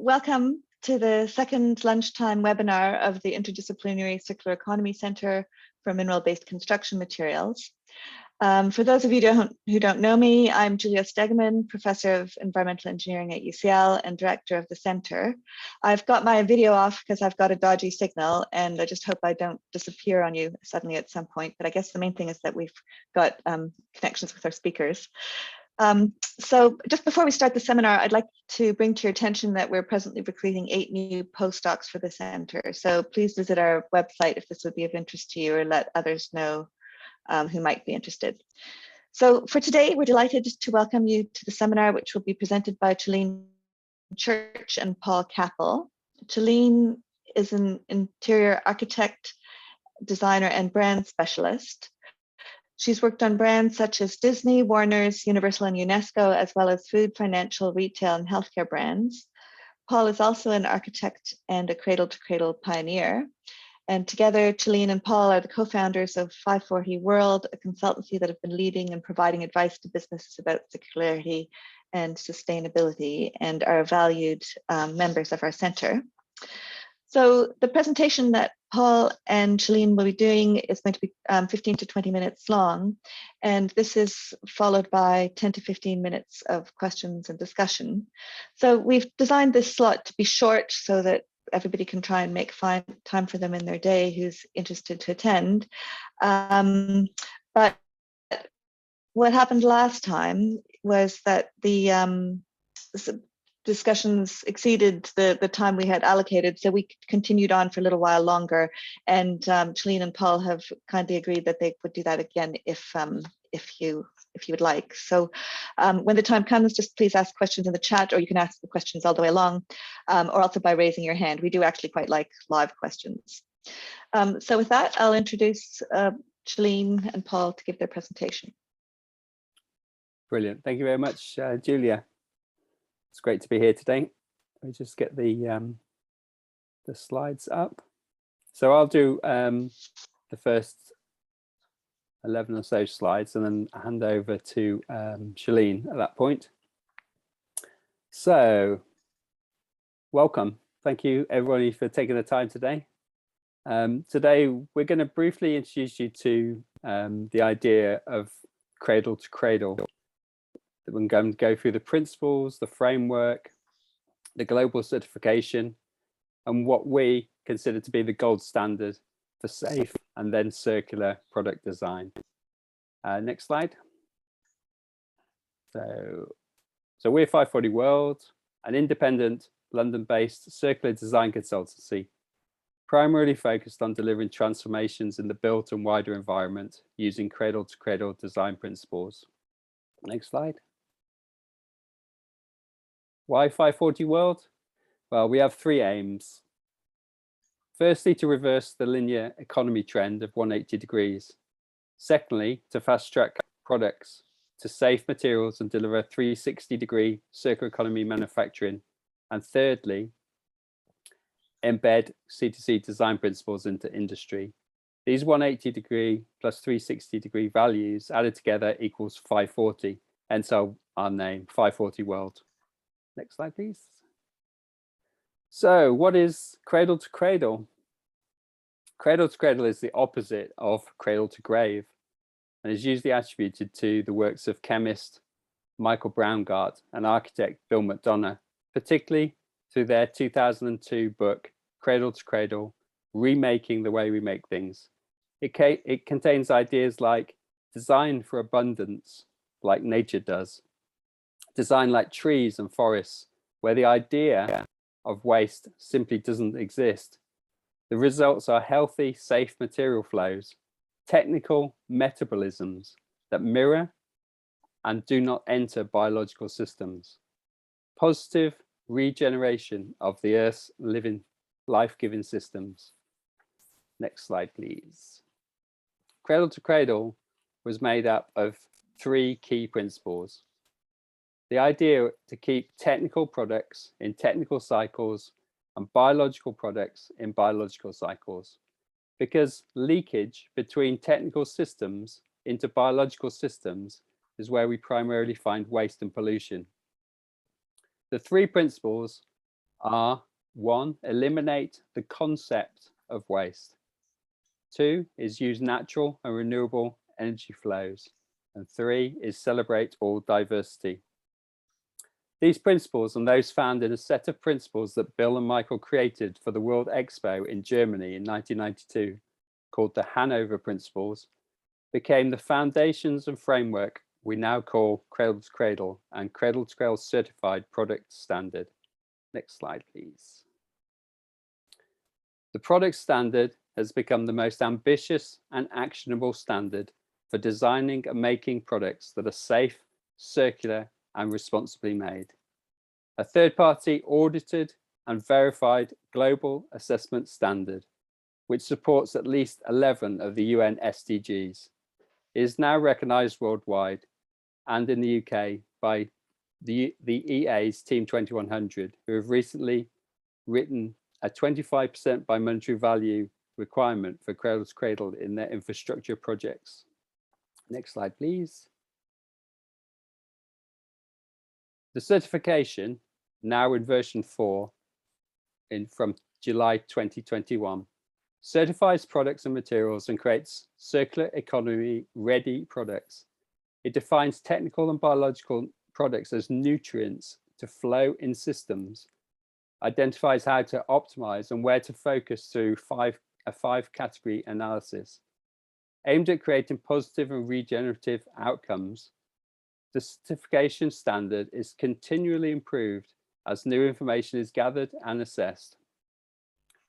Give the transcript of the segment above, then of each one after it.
welcome to the second lunchtime webinar of the Interdisciplinary Circular Economy Centre for Mineral-Based Construction Materials. For those of you who don't know me, I'm Julia Stegeman, Professor of Environmental Engineering at UCL and Director of the Centre. I've got my video off because I've got a dodgy signal, and I just hope I don't disappear on you suddenly at some point. But I guess the main thing is that we've got connections with our speakers. So just before we start the seminar, I'd like to bring to your attention that we're presently recruiting 8 new postdocs for the Centre. So please visit our website if this would be of interest to you, or let others know who might be interested. So for today, we're delighted to welcome you to the seminar, which will be presented by Chalene Church and Paul Capel. Chalene is an interior architect, designer, and brand specialist. She's worked on brands such as Disney, Warner's, Universal, and UNESCO, as well as food, financial, retail, and healthcare brands. Paul is also an architect and a cradle-to-cradle pioneer. And together, Chalene and Paul are the co-founders of 540 World, a consultancy that have been leading and providing advice to businesses about circularity and sustainability, and are valued members of our centre. So the presentation that Paul and Chalene will be doing is going to be 15 to 20 minutes long, and this is followed by 10 to 15 minutes of questions and discussion. So we've designed this slot to be short so that everybody can try and make time for them in their day who's interested to attend. But what happened last time was that the discussions exceeded the time we had allocated, so we continued on for a little while longer, and Chalene and Paul have kindly agreed that they would do that again if you would like. So when the time comes, just please ask questions in the chat, or you can ask the questions all the way along, or also by raising your hand. We do actually quite like live questions. So with that, I'll introduce Chalene and Paul to give their presentation. Brilliant. Thank you very much, Julia. It's great to be here today. Let me just get the slides up. So I'll do the first 11 or so slides and then hand over to Chalene at that point. So welcome. Thank you everybody for taking the time today. Today we're going to briefly introduce you to the idea of cradle to cradle. We're going to go through the principles, the framework, the global certification, and what we consider to be the gold standard for safe and then circular product design. Next slide. So we're 540 World, an independent London-based circular design consultancy, primarily focused on delivering transformations in the built and wider environment using cradle-to-cradle design principles. Next slide. Why 540 World? Well, we have 3 aims. Firstly, to reverse the linear economy trend of 180 degrees. Secondly, to fast track products to safe materials and deliver 360-degree circular economy manufacturing. And thirdly, embed C2C design principles into industry. These 180-degree plus 360-degree values added together equals 540, hence our name, 540 World. Next slide, please. So what is cradle to cradle? Cradle to cradle is the opposite of cradle to grave, and is usually attributed to the works of chemist Michael Braungart and architect Bill McDonough, particularly through their 2002 book, Cradle to Cradle, Remaking the Way We Make Things. It contains ideas like design for abundance, like nature does. Design like trees and forests, where the idea of waste simply doesn't exist. The results are healthy, safe material flows, technical metabolisms that mirror and do not enter biological systems, positive regeneration of the Earth's living, life-giving systems. Next slide, please. Cradle to Cradle was made up of 3 key principles. The idea to keep technical products in technical cycles and biological products in biological cycles, because leakage between technical systems into biological systems is where we primarily find waste and pollution. The 3 principles are: 1, eliminate the concept of waste. 2 is use natural and renewable energy flows. And 3 is celebrate all diversity. These principles and those found in a set of principles that Bill and Michael created for the World Expo in Germany in 1992, called the Hanover Principles, became the foundations and framework we now call Cradle to Cradle and Cradle to Cradle certified product standard. Next slide, please. The product standard has become the most ambitious and actionable standard for designing and making products that are safe, circular, and responsibly made. A third-party audited and verified global assessment standard, which supports at least 11 of the UN SDGs, is now recognized worldwide and in the UK by the EA's Team 2100, who have recently written a 25% by monetary value requirement for Cradle to Cradle in their infrastructure projects. Next slide, please. The certification, now in version 4 from July 2021, certifies products and materials and creates circular economy ready products. It defines technical and biological products as nutrients to flow in systems, identifies how to optimize and where to focus through a 5-category analysis. Aimed at creating positive and regenerative outcomes, the certification standard is continually improved as new information is gathered and assessed.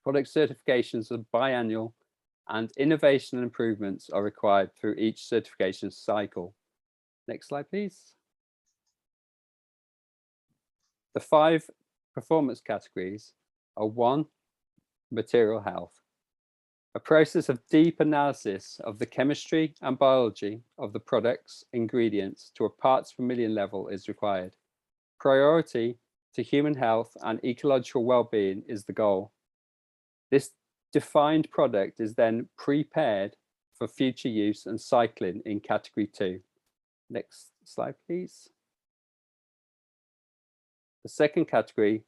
Product certifications are biannual and innovation and improvements are required through each certification cycle. Next slide, please. The 5 performance categories are: 1, material health. A process of deep analysis of the chemistry and biology of the products, ingredients to a parts per million level is required. Priority to human health and ecological well-being is the goal. This defined product is then prepared for future use and cycling in category 2. Next slide, please. The second category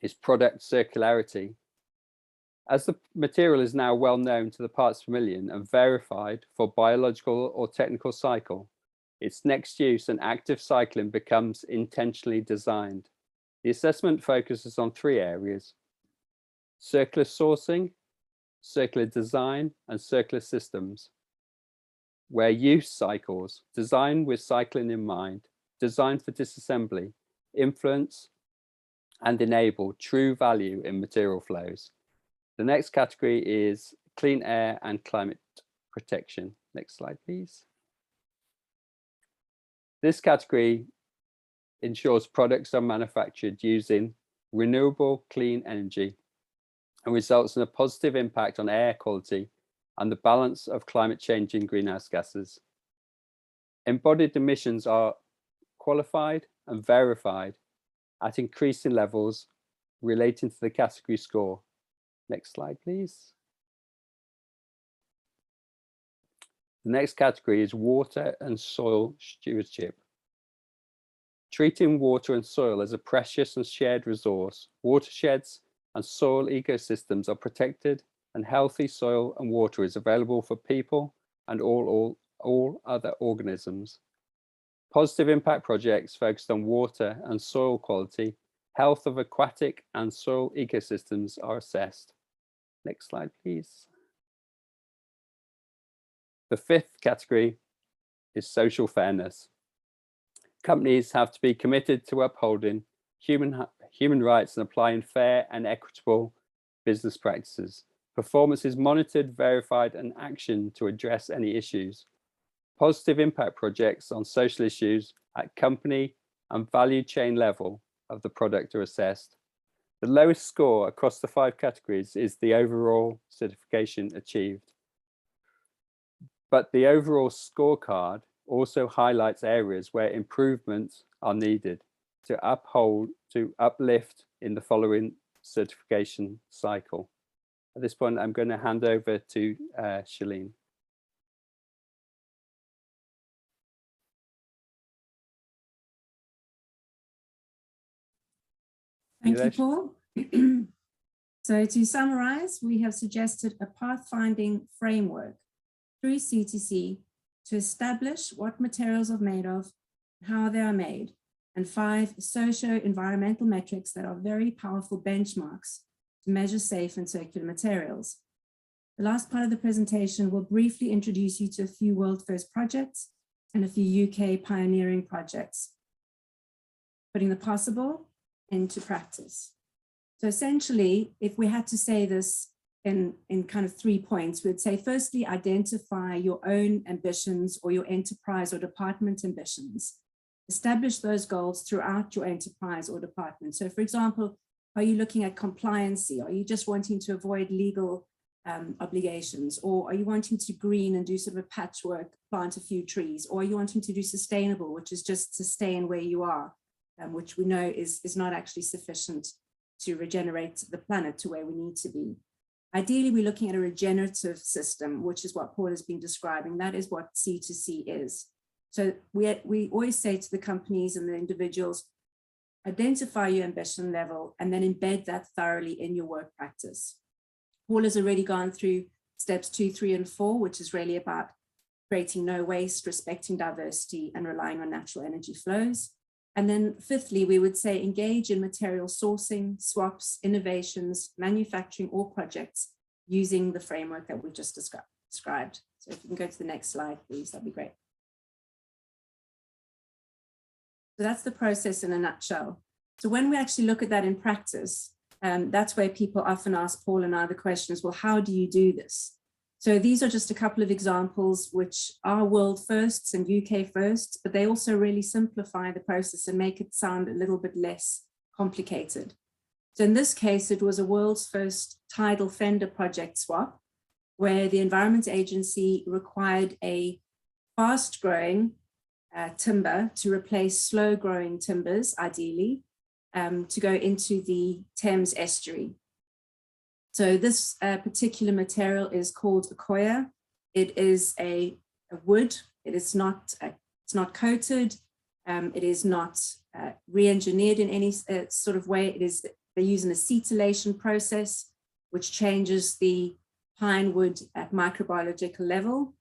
is product circularity. As the material is now well known to the parts per million and verified for biological or technical cycle, its next use and active cycling becomes intentionally designed. The assessment focuses on 3 areas: circular sourcing, circular design, and circular systems, where use cycles, designed with cycling in mind, designed for disassembly, influence and enable true value in material flows. The next category is clean air and climate protection. Next slide, please. This category ensures products are manufactured using renewable clean energy and results in a positive impact on air quality and the balance of climate change in greenhouse gases. Embodied emissions are qualified and verified at increasing levels relating to the category score. Next slide, please. The next category is water and soil stewardship. Treating water and soil as a precious and shared resource, watersheds and soil ecosystems are protected, and healthy soil and water is available for people and all other organisms. Positive impact projects focused on water and soil quality, health of aquatic and soil ecosystems are assessed. Next slide, please. The 5th category is social fairness. Companies have to be committed to upholding human rights and applying fair and equitable business practices. Performance is monitored, verified, and actioned to address any issues. Positive impact projects on social issues at company and value chain level of the product are assessed. The lowest score across the 5 categories is the overall certification achieved. But the overall scorecard also highlights areas where improvements are needed to uplift in the following certification cycle. At this point, I'm going to hand over to Shalene. Thank you, Paul. So to summarize, we have suggested a pathfinding framework through C2C to establish what materials are made of, how they are made, and 5 socio-environmental metrics that are very powerful benchmarks to measure safe and circular materials. The last part of the presentation will briefly introduce you to a few world-first projects and a few UK pioneering projects, putting the possible into practice. So essentially, if we had to say this in kind of 3 points, we'd say, firstly, identify your own ambitions or your enterprise or department ambitions. Establish those goals throughout your enterprise or department. So for example, are you looking at compliancy? Are you just wanting to avoid legal obligations? Or are you wanting to green and do sort of a patchwork, plant a few trees? Or are you wanting to do sustainable, which is just sustain where you are, which we know is not actually sufficient to regenerate the planet to where we need to be. Ideally, we're looking at a regenerative system, which is what Paul has been describing. That is what C2C is. So we always say to the companies and the individuals, identify your ambition level and then embed that thoroughly in your work practice. Paul has already gone through steps 2, 3, and 4, which is really about creating no waste, respecting diversity, and relying on natural energy flows. And then fifthly, we would say engage in material sourcing, swaps, innovations, manufacturing, or projects using the framework that we just described. So if you can go to the next slide, please, that'd be great. So that's the process in a nutshell. So when we actually look at that in practice, that's where people often ask Paul and I the question is, well, how do you do this? So these are just a couple of examples which are world firsts and UK firsts, but they also really simplify the process and make it sound a little bit less complicated. So in this case, it was a world's first Tidal Fender project swap, where the Environment Agency required a fast-growing timber to replace slow-growing timbers, ideally, to go into the Thames estuary. So this particular material is called Akoya. It is a wood. It is not, it's not coated. It is not re-engineered in any sort of way. It is, they use an acetylation process, which changes the pine wood at microbiological level.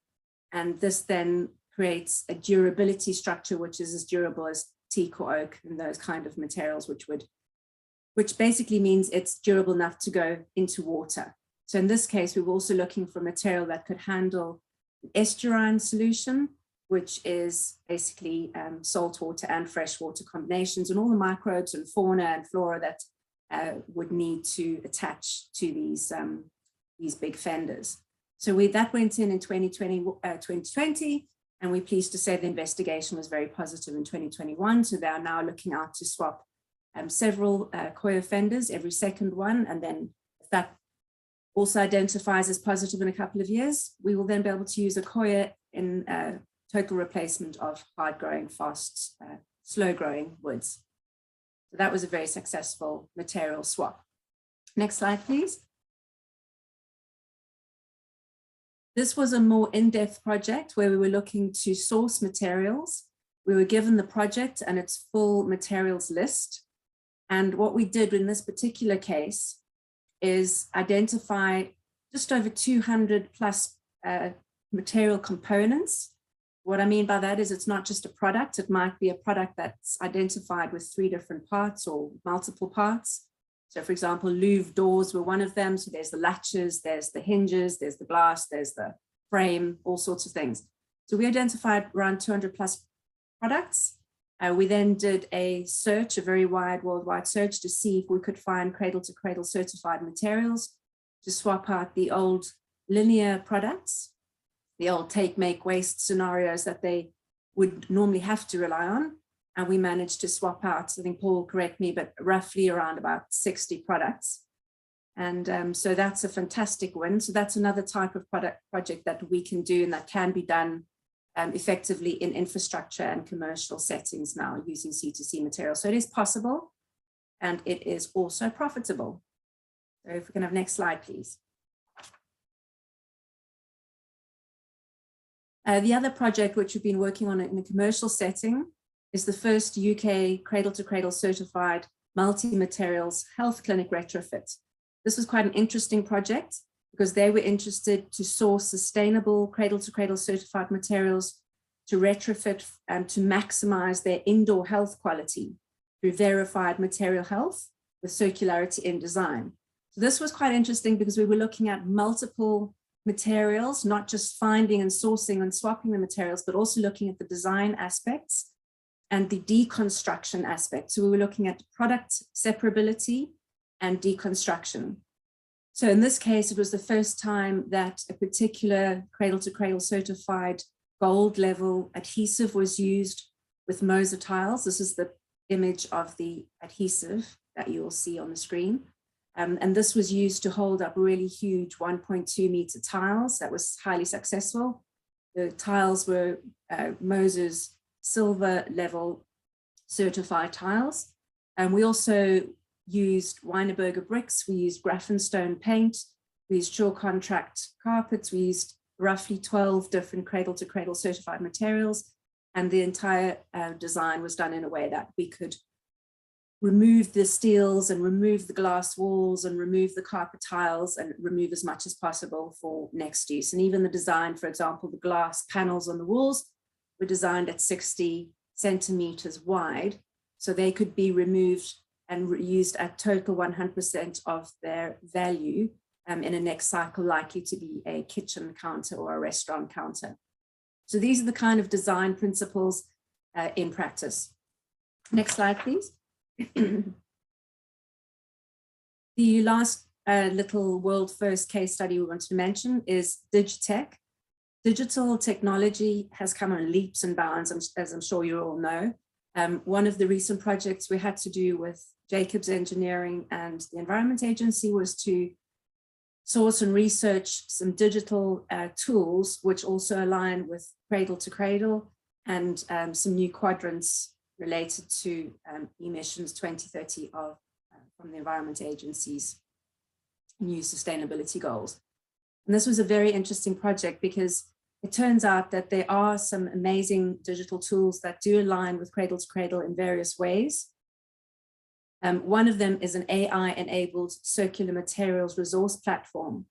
And this then creates a durability structure, which is as durable as teak or oak and those kind of materials, which basically means it's durable enough to go into water. So in this case, we were also looking for material that could handle estuarine solution, which is basically saltwater and freshwater combinations and all the microbes and fauna and flora that would need to attach to these big fenders. So that went in 2020, and we're pleased to say the investigation was very positive in 2021. So they are now looking out to swap several Akoya fenders, every second one. And then if that also identifies as positive in a couple of years, we will then be able to use Akoya in total replacement of hard-growing, fast, slow-growing woods. So that was a very successful material swap. Next slide, please. This was a more in-depth project where we were looking to source materials. We were given the project and its full materials list. And what we did in this particular case is identify just over 200 plus material components. What I mean by that is it's not just a product. It might be a product that's identified with 3 different parts or multiple parts. So for example, Louvre doors were one of them. So there's the latches, there's the hinges, there's the glass, there's the frame, all sorts of things. So we identified around 200 plus products. We then did a search, a very wide worldwide search to see if we could find cradle to cradle certified materials to swap out the old linear products, the old take, make, waste scenarios that they would normally have to rely on. And we managed to swap out, I think Paul will correct me, but roughly around about 60 products. And so that's a fantastic win. So that's another type of project that we can do and that can be done effectively in infrastructure and commercial settings now using C2C material. So it is possible and it is also profitable. So if we can have next slide, please. The other project which we've been working on in a commercial setting is the first UK cradle to cradle certified multi-materials health clinic retrofit. This was quite an interesting project because they were interested to source sustainable cradle-to-cradle certified materials to retrofit and to maximize their indoor health quality through verified material health with circularity in design. So this was quite interesting because we were looking at multiple materials, not just finding and sourcing and swapping the materials, but also looking at the design aspects and the deconstruction aspect. So we were looking at product separability and deconstruction. So in this case, it was the first time that a particular cradle-to-cradle certified gold level adhesive was used with Moser tiles. This is the image of the adhesive that you will see on the screen. And this was used to hold up really huge 1.2 meter tiles. That was highly successful. The tiles were Moser's silver level certified tiles. And we also used Wienerberger bricks. We used Grafenstone paint. We used Shore Contract carpets. We used roughly 12 different cradle-to-cradle certified materials. And the entire design was done in a way that we could remove the steels and remove the glass walls and remove the carpet tiles and remove as much as possible for next use. And even the design, for example, the glass panels on the walls were designed at 60 centimeters wide, so they could be removed and reused at total 100% of their value in a next cycle, likely to be a kitchen counter or a restaurant counter. So these are the kind of design principles in practice. Next slide, please. The last little world first case study we wanted to mention is Digitech. Digital technology has come on leaps and bounds, as I'm sure you all know. One of the recent projects we had to do with Jacobs Engineering and the Environment Agency was to source and research some digital tools which also align with Cradle to Cradle and some new quadrants related to emissions 2030 from the Environment Agency's new sustainability goals. And this was a very interesting project because it turns out that there are some amazing digital tools that do align with Cradle to Cradle in various ways. One of them is an AI-enabled circular materials resource platform.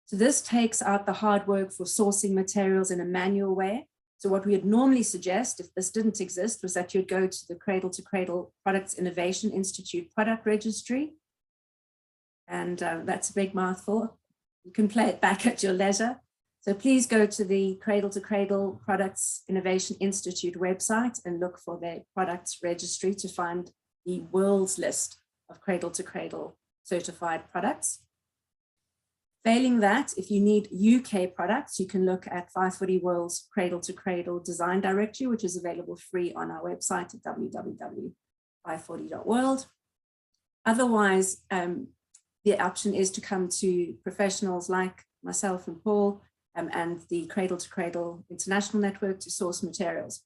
So this takes out the hard work for sourcing materials in a manual way. So what we would normally suggest, if this didn't exist, was that you'd go to the Cradle to Cradle Products Innovation Institute product registry. And that's a big mouthful. You can play it back at your leisure. So please go to the Cradle to Cradle Products Innovation Institute website and look for their products registry to find the world's list of Cradle to Cradle certified products. Failing that, if you need UK products, you can look at 540 World's Cradle to Cradle Design Directory, which is available free on our website at www.540.world. Otherwise, the option is to come to professionals like myself and Paul and the Cradle to Cradle International Network to source materials.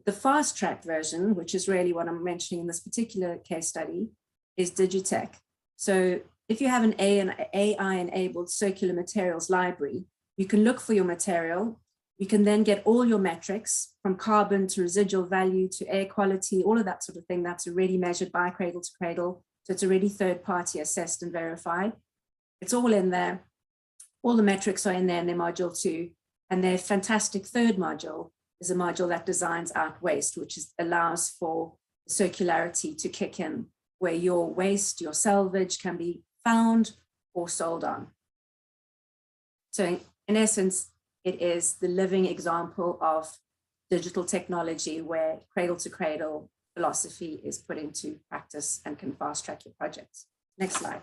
The fast track version, which is really what I'm mentioning in this particular case study, is Digitech. So if you have an AI-enabled circular materials library, you can look for your material. You can then get all your metrics from carbon to residual value to air quality, all of that sort of thing that's already measured by Cradle to Cradle. So it's already third-party assessed and verified. It's all in there. All the metrics are in there in their module 2. And their fantastic third module is a module that designs out waste, which allows for circularity to kick in, where your waste, your salvage can be found or sold on. So in essence, it is the living example of digital technology where Cradle to Cradle philosophy is put into practice and can fast track your projects. Next slide.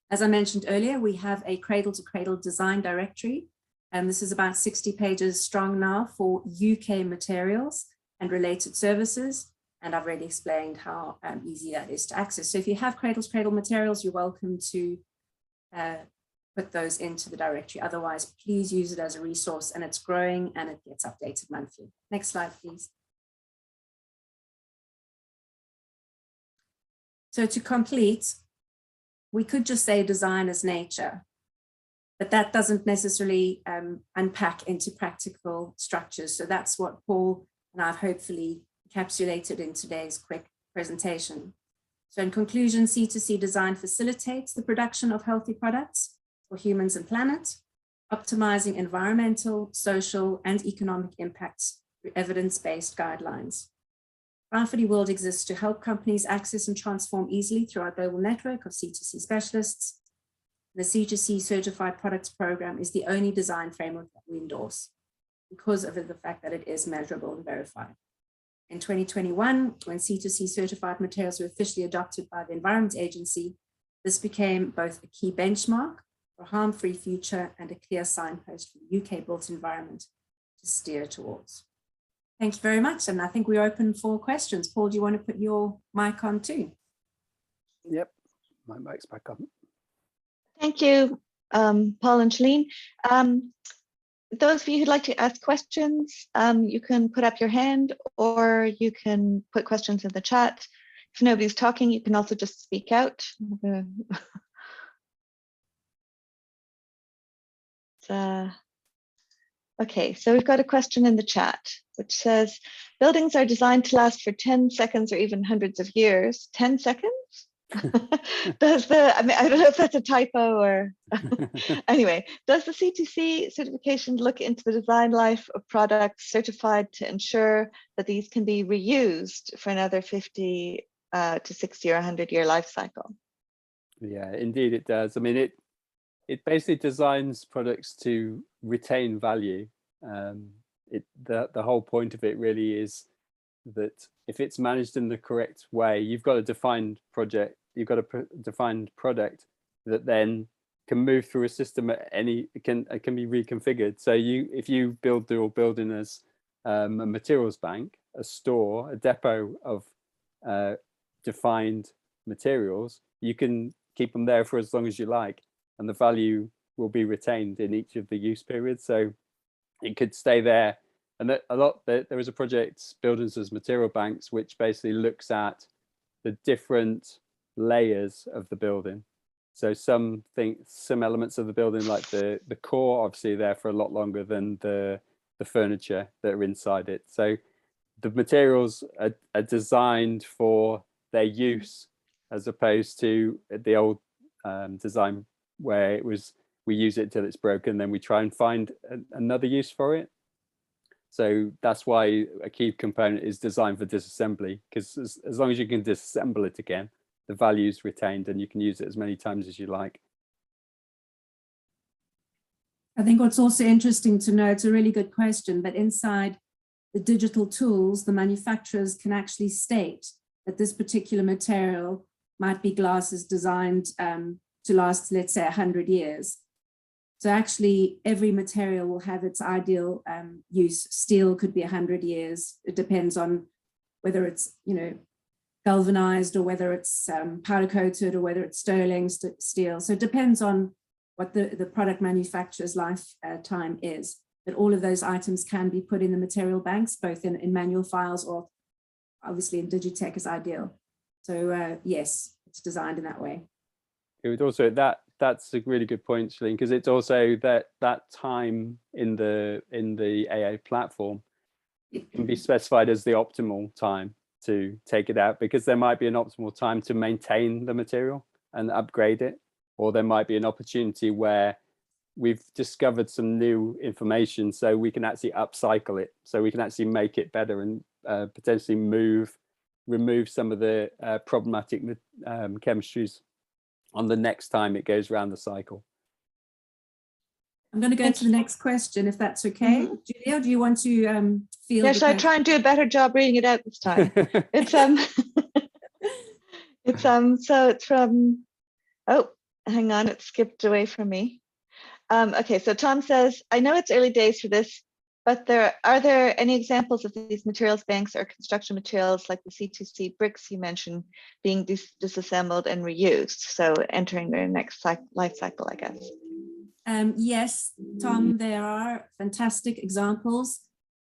As I mentioned earlier, we have a Cradle to Cradle design directory, and this is about 60 pages strong now for UK materials and related services. And I've already explained how easy that is to access. So if you have Cradle to Cradle materials, you're welcome to put those into the directory. Otherwise, please use it as a resource, and it's growing and it gets updated monthly. Next slide, please. So to complete, we could just say design is nature, but that doesn't necessarily unpack into practical structures. So that's what Paul and I've hopefully encapsulated in today's quick presentation. So in conclusion, C2C design facilitates the production of healthy products for humans and planet, optimizing environmental, social, and economic impacts through evidence-based guidelines. Rafferty World exists to help companies access and transform easily through our global network of C2C specialists. The C2C Certified Products Program is the only design framework that we endorse because of the fact that it is measurable and verified. In 2021, when C2C certified materials were officially adopted by the Environment Agency, this became both a key benchmark for a harm-free future and a clear signpost for the UK-built environment to steer towards. Thank you very much. And I think we're open for questions. Paul, do you want to put your mic on too? Yep, my mic's back on. Thank you, Paul and Shalene. Those of you who'd like to ask questions, you can put up your hand or you can put questions in the chat. If nobody's talking, you can also just speak out. Okay, so we've got a question in the chat, which says, buildings are designed to last for 10 seconds or even hundreds of years. 10 seconds? I don't know if that's a typo or anyway, does the C2C certification look into the design life of products certified to ensure that these can be reused for another 50 to 60 or 100-year life cycle? Yeah, indeed it does. I mean, it basically designs products to retain value. The whole point of it really is that if it's managed in the correct way, you've got a defined project, you've got a defined product that then can move through a system at it can be reconfigured. So if you build your building as a materials bank, a store, a depot of defined materials, you can keep them there for as long as you like, and the value will be retained in each of the use periods. So it could stay there. And there is a project, Buildings as Material Banks, which basically looks at the different layers of the building. So some elements of the building, like the core, obviously there for a lot longer than the furniture that are inside it. So the materials are designed for their use, as opposed to the old design where it was, we use it till it's broken, then we try and find another use for it. So that's why a key component is designed for disassembly, because as long as you can disassemble it again, the value is retained and you can use it as many times as you like. I think what's also interesting to know, it's a really good question, but inside the digital tools, the manufacturers can actually state that this particular material might be glasses designed to last, let's say, 100 years. So actually every material will have its ideal use. Steel could be 100 years. It depends on whether it's, galvanized or whether it's powder coated or whether it's sterling steel. So it depends on what the product manufacturer's lifetime is. But all of those items can be put in the material banks, both in manual files or obviously in Digitech is ideal. So yes, it's designed in that way. It would also, that's a really good point, Shalene, because it's also that time in the AA platform, it can be specified as the optimal time to take it out, because there might be an optimal time to maintain the material and upgrade it, or there might be an opportunity where we've discovered some new information, so we can actually upcycle it, so we can actually make it better and potentially remove some of the problematic chemistries on the next time it goes around the cycle. I'm going to go to the next question, if that's okay. Julia, do you want to field? Yeah, should I try and do a better job reading it out this time? It's so it's from, oh, hang on, it skipped away from me. Okay, so Tom says, I know it's early days for this, but are there any examples of these materials banks or construction materials like the C2C bricks you mentioned being disassembled and reused? So entering their next life cycle, I guess. Yes, Tom, there are fantastic examples.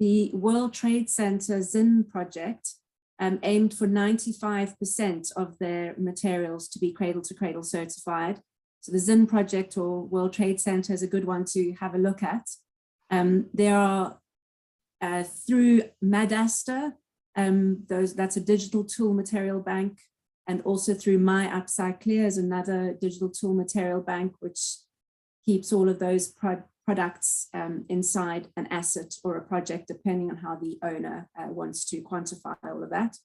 The World Trade Center ZIN project aimed for 95% of their materials to be cradle to cradle certified. So the ZIN project, or World Trade Center, is a good one to have a look at. There are through Madasta That's a digital tool material bank, and also through My Upcycler is another digital tool material bank, which keeps all of those products inside an asset or a project, depending on how the owner wants to quantify all of that.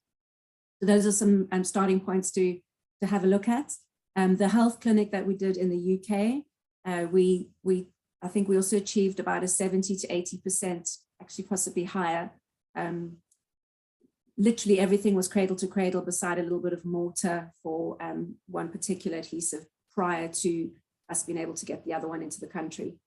So those are some starting points to have a look at. The health clinic that we did in the UK, I think we also achieved about a 70 to 80%, actually possibly higher. Literally everything was cradle to cradle, beside a little bit of mortar for one particular adhesive prior to us being able to get the other one into the country.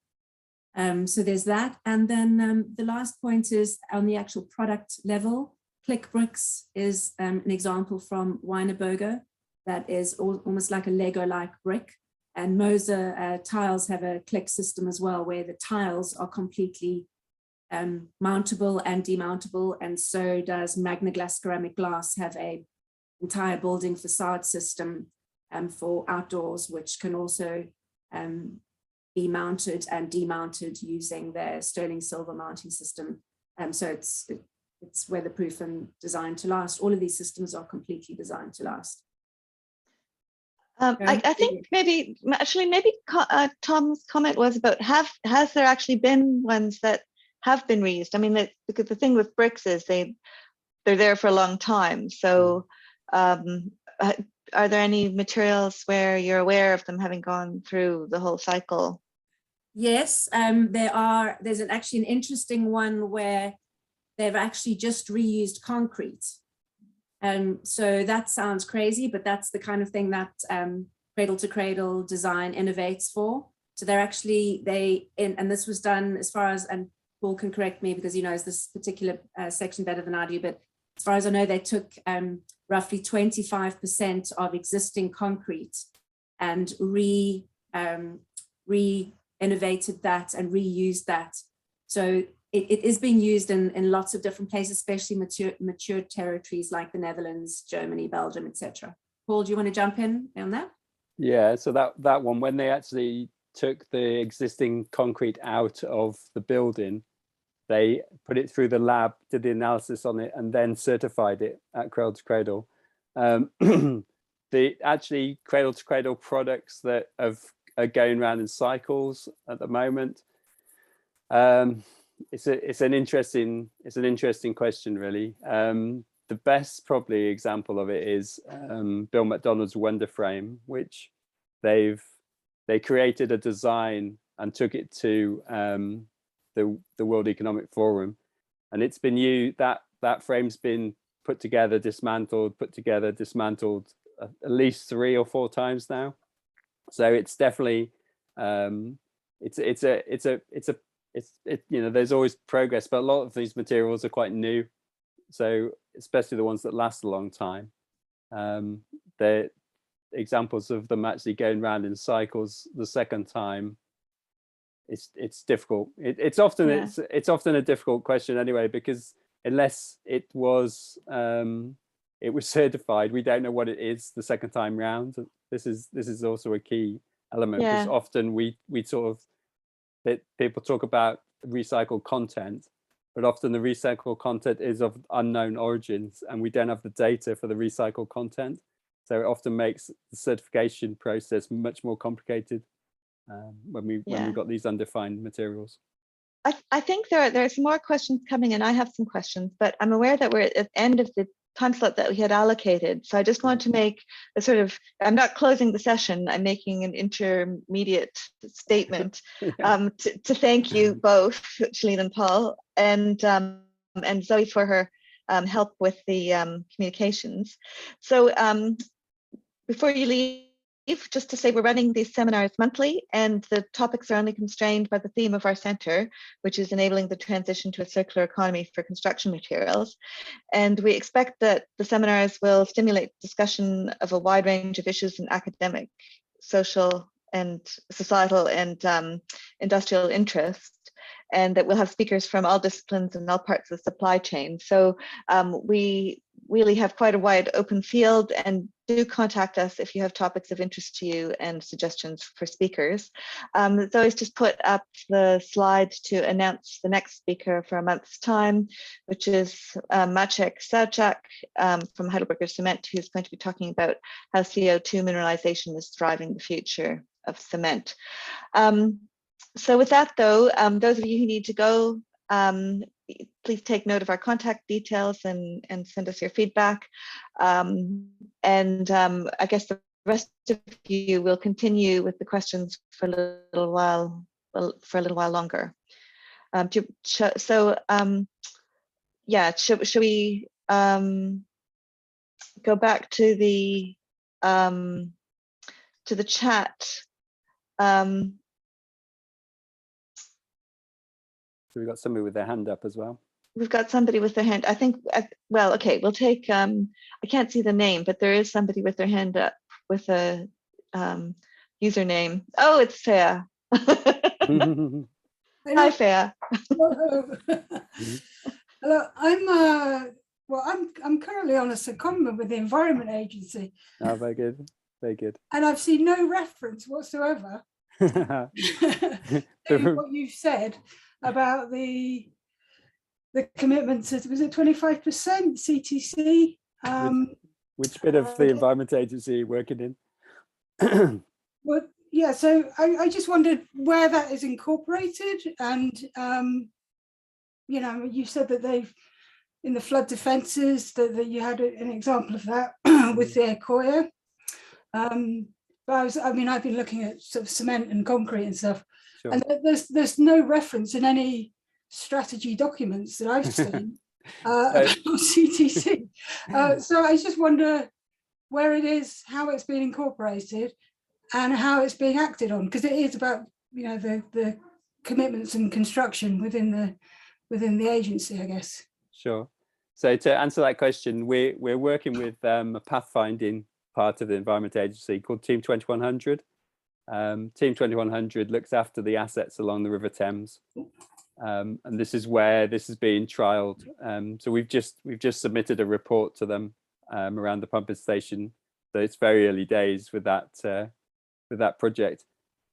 So there's that. And then the last point is on the actual product level. Click bricks is an example from Wienerberger that is almost like a Lego-like brick. And Moser tiles have a click system as well, where the tiles are completely mountable and demountable. And so does Magna Glass Ceramic Glass have a entire building facade system for outdoors, which can also be mounted and demounted using their sterling silver mounting system. So it's weatherproof and designed to last. All of these systems are completely designed to last. I think maybe Tom's comment was about has there actually been ones that have been reused? I mean, because the thing with bricks is they're there for a long time. So are there any materials where you're aware of them having gone through the whole cycle? Yes, there's actually an interesting one where they've actually just reused concrete. So that sounds crazy, but that's the kind of thing that Cradle to Cradle Design innovates for. So they're actually, and this was done as far as, and Paul can correct me because he knows this particular section better than I do, but as far as I know, they took roughly 25% of existing concrete and re-innovated that and reused that. So it is being used in lots of different places, especially mature territories like the Netherlands, Germany, Belgium, etc. Paul, do you want to jump in on that? Yeah, so that one, when they actually took the existing concrete out of the building, they put it through the lab, did the analysis on it, and then certified it at Cradle to Cradle. The actually Cradle to Cradle products that are going around in cycles at the moment. It's an interesting question, really. The best probably example of it is Bill McDonald's Wonder Frame, which they created a design and took it to the World Economic Forum, and it's been used. That frame's been put together, dismantled, put together, dismantled at least 3 or 4 times now. So it's definitely there's always progress, but a lot of these materials are quite new. So especially the ones that last a long time. They're examples of them actually going around in cycles the second time. It's difficult. It's often a difficult question anyway, because unless it was certified, we don't know what it is the second time round. This is also a key element, because often we sort of, that people talk about recycled content, but often the recycled content is of unknown origins and we don't have the data for the recycled content. So it often makes the certification process much more complicated when we've got these undefined materials. I think there are some more questions coming, and I have some questions, but I'm aware that we're at the end of the time slot that we had allocated. So I just want to make a sort of, I'm not closing the session, I'm making an intermediate statement to thank you both, Shalene and Paul, and Zoe for her help with the communications. So before you leave, just to say we're running these seminars monthly, and the topics are only constrained by the theme of our centre, which is enabling the transition to a circular economy for construction materials. And we expect that the seminars will stimulate discussion of a wide range of issues in academic, social, and societal and industrial interest, and that we'll have speakers from all disciplines and all parts of the supply chain. So we really have quite a wide open field, and do contact us if you have topics of interest to you and suggestions for speakers. Zoe's just put up the slide to announce the next speaker for a month's time, which is Maciek Sawczak from Heidelberger Cement, who's going to be talking about how CO2 mineralization is driving the future of cement. So with that though, those of you who need to go, please take note of our contact details and send us your feedback. I guess the rest of you will continue with the questions for a little while, longer. Yeah, should we go back to the chat? So we've got somebody with their hand up as well. We've got somebody with their hand. I think, well, okay, we'll take, I can't see the name, but there is somebody with their hand up with a username. Oh, it's Fea. Hi, Fea. Hello. Hello. I'm currently on a secondment with the Environment Agency. Oh, very good. Very good. And I've seen no reference whatsoever to what you've said about the commitment to, was it 25% CTC? Which bit of the Environment Agency are you working in? Well, yeah, so I just wondered where that is incorporated, and you know, you said that they've, in the flood defences, that you had an example of that with the Ecoya. But I've been looking at sort of cement and concrete and stuff, sure. And there's no reference in any strategy documents that I've seen about CTC. So I just wonder where it is, how it's being incorporated, and how it's being acted on, because it is about, you know, the commitments and construction within the agency, I guess. Sure. So to answer that question, we're working with a pathfinding part of the Environment Agency called Team 2100. Team 2100 looks after the assets along the River Thames, and this is where this is being trialled. So we've just submitted a report to them around the pumping station. So it's very early days with that project,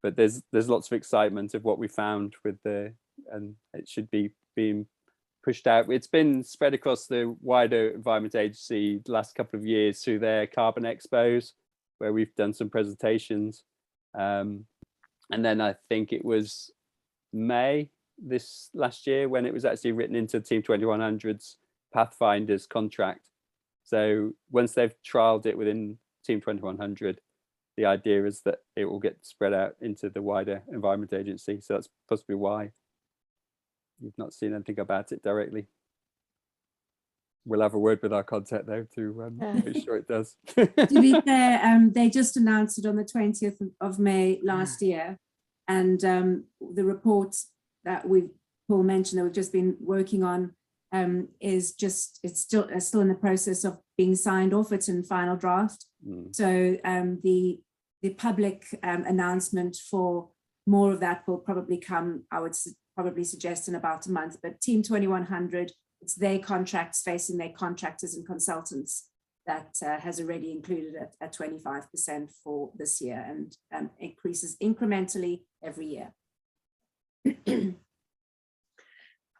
but there's lots of excitement of what we found with and it should be being pushed out. It's been spread across the wider Environment Agency the last couple of years through their carbon expos, where we've done some presentations. And then I think it was May this last year when it was actually written into Team 2100's Pathfinders contract. So once they've trialed it within Team 2100, the idea is that it will get spread out into the wider Environment Agency. So that's possibly why you've not seen anything about it directly. We'll have a word with our contact though to make sure it does. To be fair, they just announced it on the 20th of May last year, and the report that Paul mentioned that we've just been working on is just, it's still in the process of being signed off. It's in final draft. So the public announcement for more of that will probably come, I would probably suggest, in about a month. But Team 2100, it's their contracts facing their contractors and consultants that has already included at 25% for this year, and increases incrementally every year.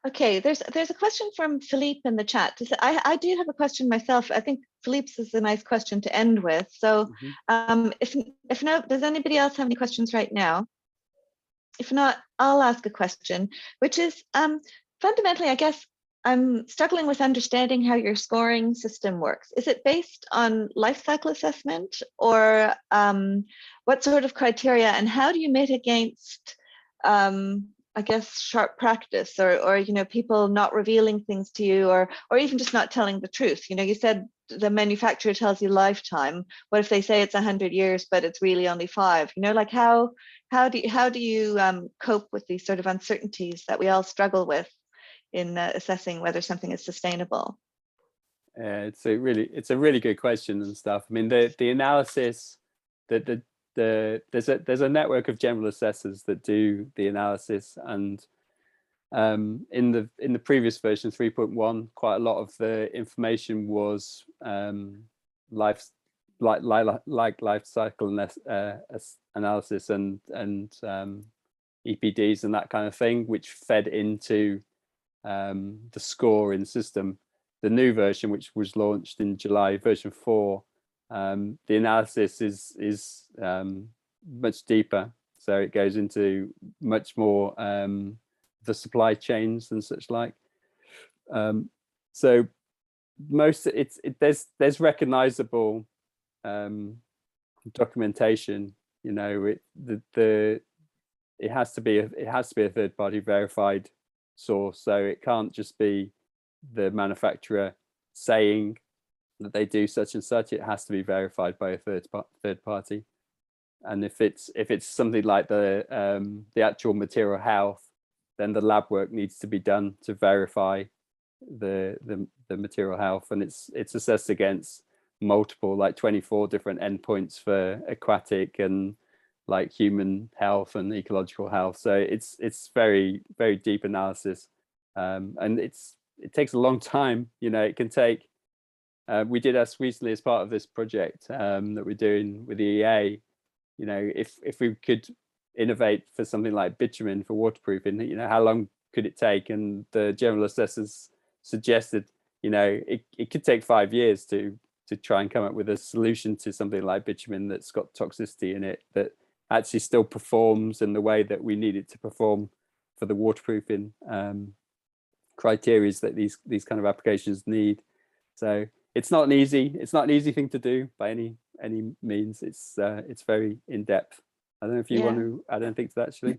Okay, there's a question from Philippe in the chat. I do have a question myself. I think Philippe's is a nice question to end with. So if not, does anybody else have any questions right now? If not, I'll ask a question, which is fundamentally, I guess, I'm struggling with understanding how your scoring system works. Is it based on life cycle assessment, or what sort of criteria, and how do you mitigate against I guess sharp practice, or you know, people not revealing things to you, or even just not telling the truth? You know, you said the manufacturer tells you lifetime. What if they say it's 100 years, but it's really only 5? You know, like how do you cope with these sort of uncertainties that we all struggle with in assessing whether something is sustainable? It's a really good question and stuff. I mean, the analysis that there's a network of general assessors that do the analysis, and in the previous version 3.1, quite a lot of the information was life cycle analysis and EPDs and that kind of thing, which fed into the score in the system. The new version, which was launched in July, version 4, the analysis is much deeper, so it goes into much more the supply chains and such like. So most there's recognizable documentation. You know, it has to be a third-party verified source, so it can't just be the manufacturer saying that they do such and such. It has to be verified by a third party. And if it's something like the actual material health, then the lab work needs to be done to verify the material health, and it's assessed against multiple, like 24 different endpoints for aquatic and like human health and ecological health. So it's very, very deep analysis, and it takes a long time. You know, it can take. We did us recently as part of this project that we're doing with the EA. You know, if we could innovate for something like bitumen for waterproofing, you know, how long could it take? And the general assessors suggested, you know, it could take 5 years to try and come up with a solution to something like bitumen that's got toxicity in it, that actually still performs in the way that we need it to perform for the waterproofing criteria that these kind of applications need. So it's not an easy thing to do by any means. It's very in depth. I don't know if you want to add anything to that, actually.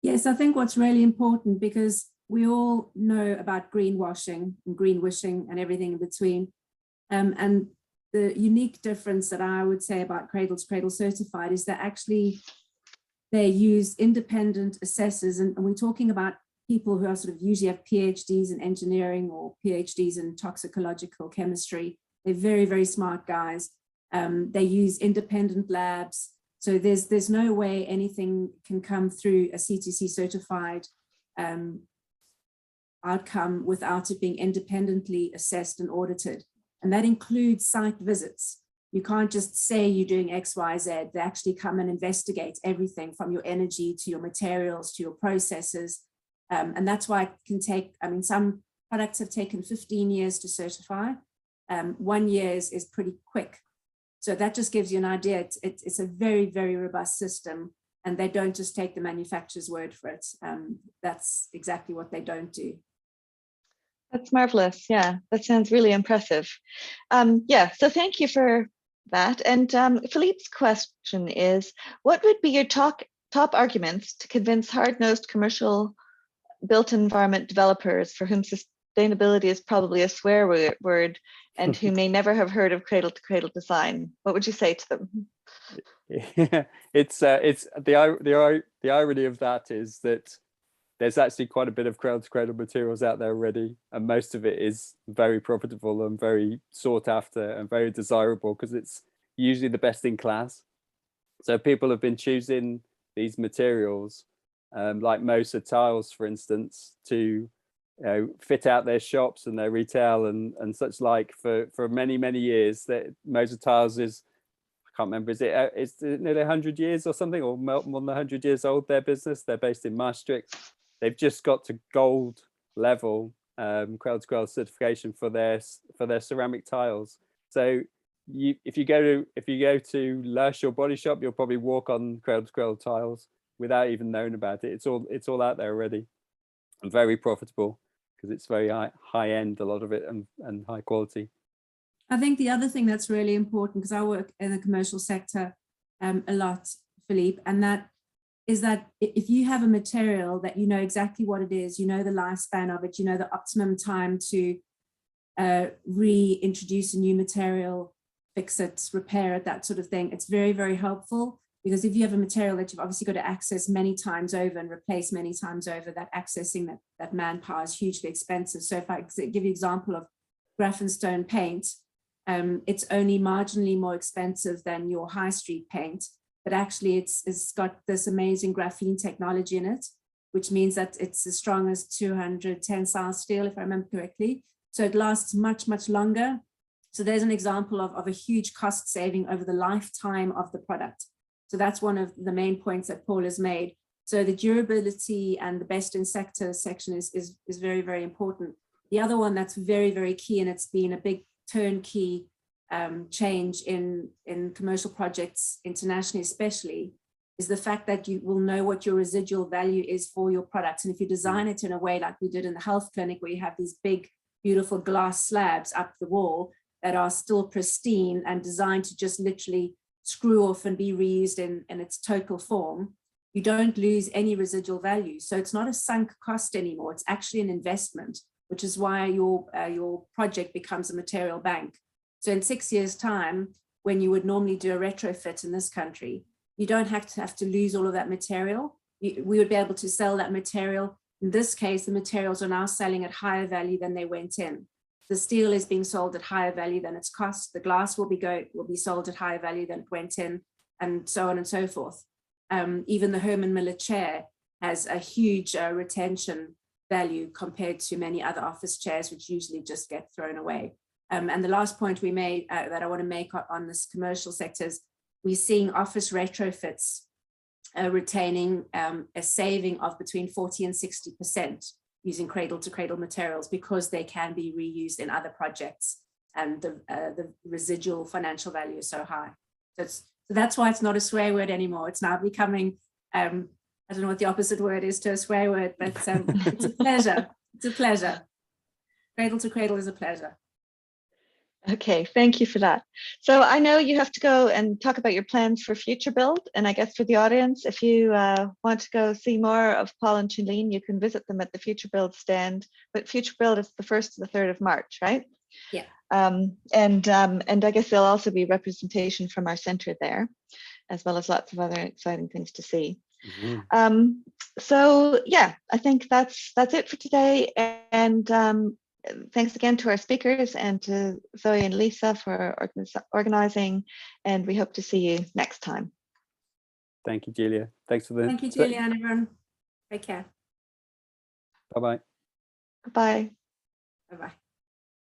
Yes, I think what's really important, because we all know about greenwashing and greenwishing and everything in between. And the unique difference that I would say about Cradle to Cradle certified is that actually they use independent assessors, and we're talking about people who are sort of usually have PhDs in engineering or PhDs in toxicological chemistry. They're very, very smart guys. They use independent labs. So there's no way anything can come through a CTC certified outcome without it being independently assessed and audited. And that includes site visits. You can't just say you're doing X, Y, Z. They actually come and investigate everything from your energy to your materials to your processes. And that's why it can take, I mean, some products have taken 15 years to certify. 1 year is pretty quick. So that just gives you an idea. It's a very, very robust system, and they don't just take the manufacturer's word for it. That's exactly what they don't do. That's marvelous. Yeah, that sounds really impressive. Yeah, so thank you for that. And Philippe's question is, what would be your top arguments to convince hard-nosed commercial built environment developers for whom sustainability is probably a swear word and who may never have heard of cradle to cradle design? What would you say to them? Yeah, it's the irony of that is that there's actually quite a bit of cradle to cradle materials out there already, and most of it is very profitable and very sought after and very desirable because it's usually the best in class. So people have been choosing these materials, like Moser tiles, for instance, to fit out their shops and their retail and such like for many years. That Moser tiles is, I can't remember, is it nearly 100 years or something, or more than 100 years old, their business. They're based in Maastricht. They've just got to gold level cradle to cradle certification for their ceramic tiles. So if you go to Lush or Body Shop, you'll probably walk on cradle to cradle tiles without even knowing about it. It's all out there already, and very profitable because it's very high end, a lot of it, and high quality. I think the other thing that's really important, because I work in the commercial sector a lot, Philippe, and that is that if you have a material that you know exactly what it is, you know the lifespan of it, you know the optimum time to reintroduce a new material, fix it, repair it, that sort of thing, it's very, very helpful. Because if you have a material that you've obviously got to access many times over and replace many times over, that accessing that manpower is hugely expensive. So if I give you an example of Grafenstone paint, it's only marginally more expensive than your high street paint, but actually it's got this amazing graphene technology in it, which means that it's as strong as 200 tensile steel, if I remember correctly. So it lasts much, much longer. So there's an example of a huge cost saving over the lifetime of the product. So that's one of the main points that Paul has made. So the durability and the best in sector section is very, very important. The other one that's very, very key, and it's been a big turnkey change in commercial projects internationally especially, is the fact that you will know what your residual value is for your product. And if you design it in a way like we did in the health clinic, where you have these big, beautiful glass slabs up the wall that are still pristine and designed to just literally screw off and be reused in its total form, you don't lose any residual value. So it's not a sunk cost anymore. It's actually an investment, which is why your project becomes a material bank. So in 6 years' time, when you would normally do a retrofit in this country, you don't have to lose all of that material. We would be able to sell that material. In this case, the materials are now selling at higher value than they went in. The steel is being sold at higher value than its cost. The glass will be sold at higher value than it went in, and so on and so forth. Even the Herman Miller chair has a huge retention value compared to many other office chairs, which usually just get thrown away. And the last point we made that I want to make on this commercial sector is we're seeing office retrofits retaining a saving of between 40 and 60% using cradle to cradle materials, because they can be reused in other projects and the residual financial value is so high. So that's why it's not a swear word anymore. It's now becoming, I don't know what the opposite word is to a swear word, but it's a pleasure. It's a pleasure. Cradle to cradle is a pleasure. Okay, thank you for that. So I know you have to go and talk about your plans for Future Build. And I guess for the audience, if you want to go see more of Paul and Chalene, you can visit them at the Future Build stand. But Future Build is the 1st to the 3rd of March, right? Yeah. And I guess there'll also be representation from our center there, as well as lots of other exciting things to see. Mm-hmm. So yeah, I think that's it for today. And thanks again to our speakers and to Zoe and Lisa for organizing, and we hope to see you next time. Thank you, Julia. Thanks for the. Thank you, Julia, and everyone. Take care. Bye-bye. Bye. Bye-bye.